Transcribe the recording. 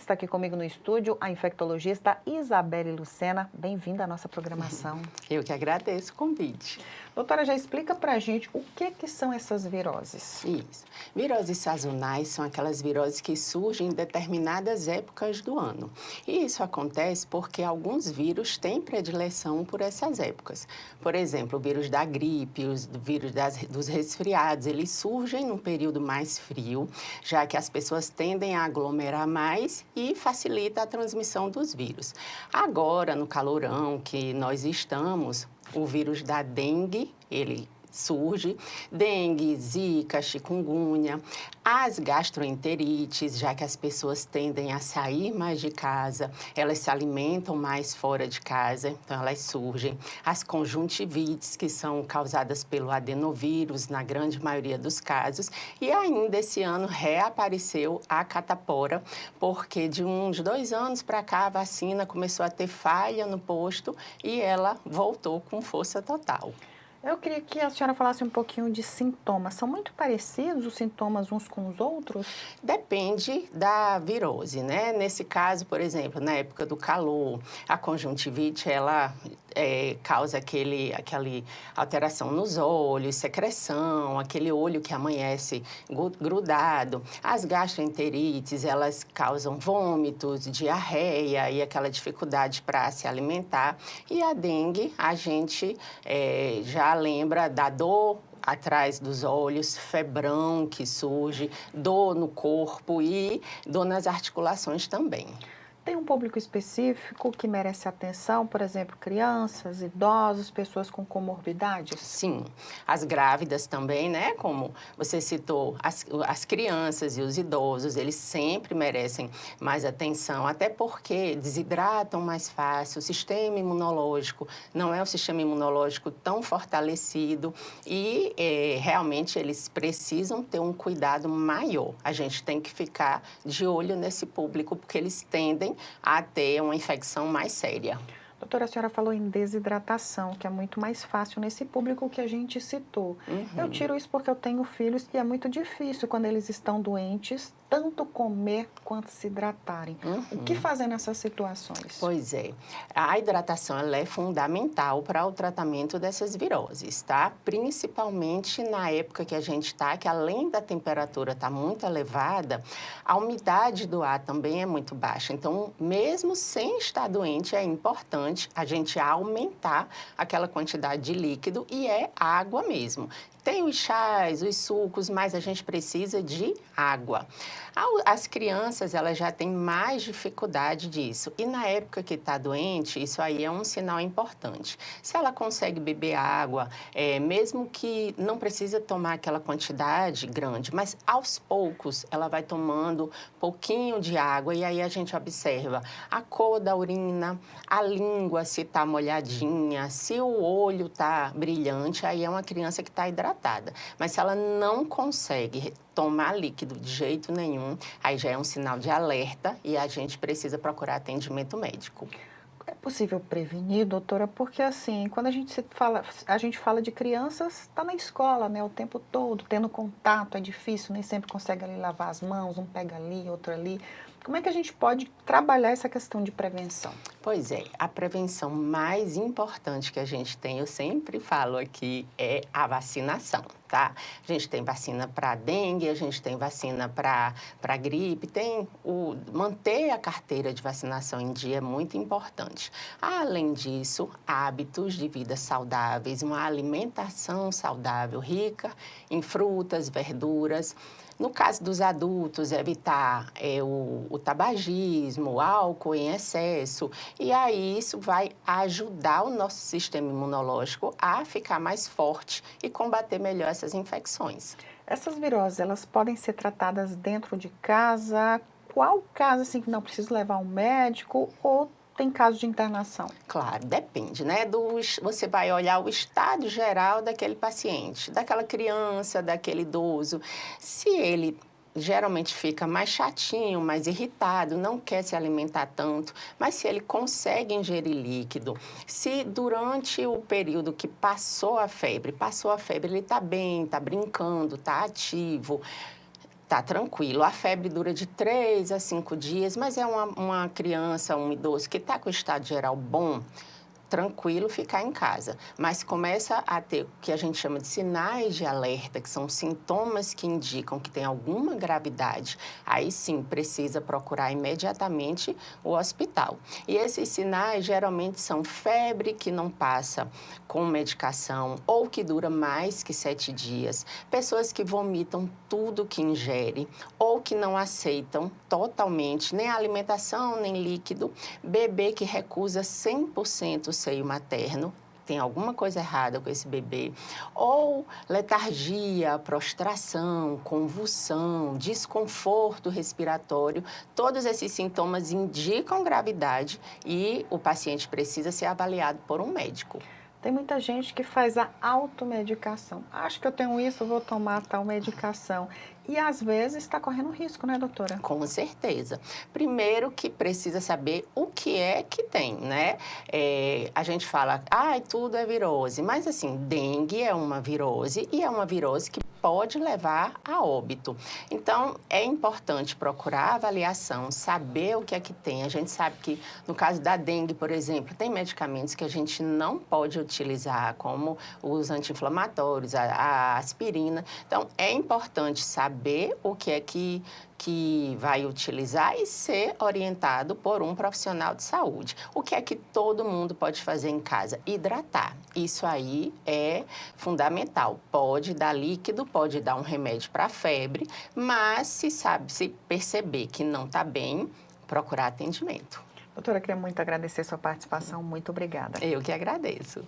está aqui comigo no estúdio a infectologista Isabelle Lucena. Bem-vinda à nossa programação. Eu que agradeço o convite. Doutora, já explica pra gente o que são essas viroses. Isso. Viroses sazonais são aquelas viroses que surgem em determinadas épocas do ano. E isso acontece porque alguns vírus têm predileção por essas épocas. Por exemplo, o vírus da gripe, os vírus dos resfriados, eles surgem num período mais frio, já que as pessoas tendem a aglomerar mais e facilita a transmissão dos vírus. Agora, no calorão que nós estamos, o vírus da dengue, ele surge, dengue, zika, chikungunya, as gastroenterites, já que as pessoas tendem a sair mais de casa, elas se alimentam mais fora de casa, então elas surgem. As conjuntivites, que são causadas pelo adenovírus, na grande maioria dos casos, e ainda esse ano reapareceu a catapora, porque de uns 2 anos para cá a vacina começou a ter falha no posto e ela voltou com força total. Eu queria que a senhora falasse um pouquinho de sintomas. São muito parecidos os sintomas uns com os outros? Depende da virose, né? Nesse caso, por exemplo, na época do calor, a conjuntivite, ela causa aquele alteração nos olhos, secreção, aquele olho que amanhece grudado. As gastroenterites, elas causam vômitos, diarreia e aquela dificuldade para se alimentar. E a dengue, a gente já lembra da dor atrás dos olhos, febrão que surge, dor no corpo e dor nas articulações também. Tem um público específico que merece atenção, por exemplo, crianças, idosos, pessoas com comorbidades? Sim, as grávidas também, né? Como você citou, as crianças e os idosos, eles sempre merecem mais atenção, até porque desidratam mais fácil, o sistema imunológico não é um sistema imunológico tão fortalecido e realmente eles precisam ter um cuidado maior. A gente tem que ficar de olho nesse público, porque eles tendem a ter uma infecção mais séria. Doutora, a senhora falou em desidratação, que é muito mais fácil nesse público que a gente citou. Eu tiro isso porque eu tenho filhos e é muito difícil quando eles estão doentes, tanto comer quanto se hidratarem. O que fazer nessas situações? Pois é, a hidratação ela é fundamental para o tratamento dessas viroses, tá? Principalmente na época que a gente está, que além da temperatura estar muito elevada, a umidade do ar também é muito baixa. Então, mesmo sem estar doente, é importante a gente aumentar aquela quantidade de líquido e é água mesmo. Tem os chás, os sucos, mas a gente precisa de água. As crianças, elas já têm mais dificuldade disso. E na época que está doente, isso aí é um sinal importante. Se ela consegue beber água, mesmo que não precisa tomar aquela quantidade grande, mas aos poucos ela vai tomando pouquinho de água e aí a gente observa a cor da urina, a língua se está molhadinha, se o olho está brilhante, aí é uma criança que está hidratada. Mas se ela não consegue tomar líquido de jeito nenhum, aí já é um sinal de alerta e a gente precisa procurar atendimento médico. É possível prevenir, doutora? Porque assim, quando a gente fala de crianças, está na escola, né, o tempo todo, tendo contato, é difícil, nem sempre consegue ali lavar as mãos, um pega ali, outro ali. Como é que a gente pode trabalhar essa questão de prevenção? Pois é, a prevenção mais importante que a gente tem, eu sempre falo aqui, é a vacinação, tá? A gente tem vacina para dengue, a gente tem vacina para gripe, manter a carteira de vacinação em dia é muito importante. Além disso, hábitos de vida saudáveis, uma alimentação saudável, rica em frutas, verduras. No caso dos adultos, evitar o tabagismo, o álcool em excesso, e aí isso vai ajudar o nosso sistema imunológico a ficar mais forte e combater melhor essas infecções. Essas viroses, elas podem ser tratadas dentro de casa? Qual caso, assim, que não precisa levar um médico ou tem caso de internação? Claro, depende, né? Você vai olhar o estado geral daquele paciente, daquela criança, daquele idoso. Se ele geralmente fica mais chatinho, mais irritado, não quer se alimentar tanto, mas se ele consegue ingerir líquido, se durante o período que passou a febre, ele está bem, está brincando, está ativo, tá tranquilo. A febre dura de 3 a 5 dias, mas é uma criança, um idoso que está com o estado geral bom, tranquilo ficar em casa, mas começa a ter o que a gente chama de sinais de alerta, que são sintomas que indicam que tem alguma gravidade, aí sim precisa procurar imediatamente o hospital. E esses sinais geralmente são febre que não passa com medicação ou que dura mais que 7 dias, pessoas que vomitam tudo que ingerem ou que não aceitam totalmente nem a alimentação, nem líquido, bebê que recusa 100% o seio materno, tem alguma coisa errada com esse bebê, ou letargia, prostração, convulsão, desconforto respiratório, todos esses sintomas indicam gravidade e o paciente precisa ser avaliado por um médico. Tem muita gente que faz a automedicação. Acho que eu tenho isso, eu vou tomar tal medicação. E às vezes está correndo risco, né, doutora? Com certeza. Primeiro que precisa saber o que é que tem, né? A gente fala, tudo é virose, mas assim, dengue é uma virose e é uma virose que pode levar a óbito. Então, é importante procurar a avaliação, saber o que é que tem. A gente sabe que, no caso da dengue, por exemplo, tem medicamentos que a gente não pode utilizar, como os anti-inflamatórios, a aspirina. Então, é importante saber o que é que vai utilizar e ser orientado por um profissional de saúde. O que é que todo mundo pode fazer em casa? Hidratar. Isso aí é fundamental. Pode dar líquido, pode dar um remédio para febre, mas se perceber que não está bem, procurar atendimento. Doutora, eu queria muito agradecer sua participação. Muito obrigada. Eu que agradeço.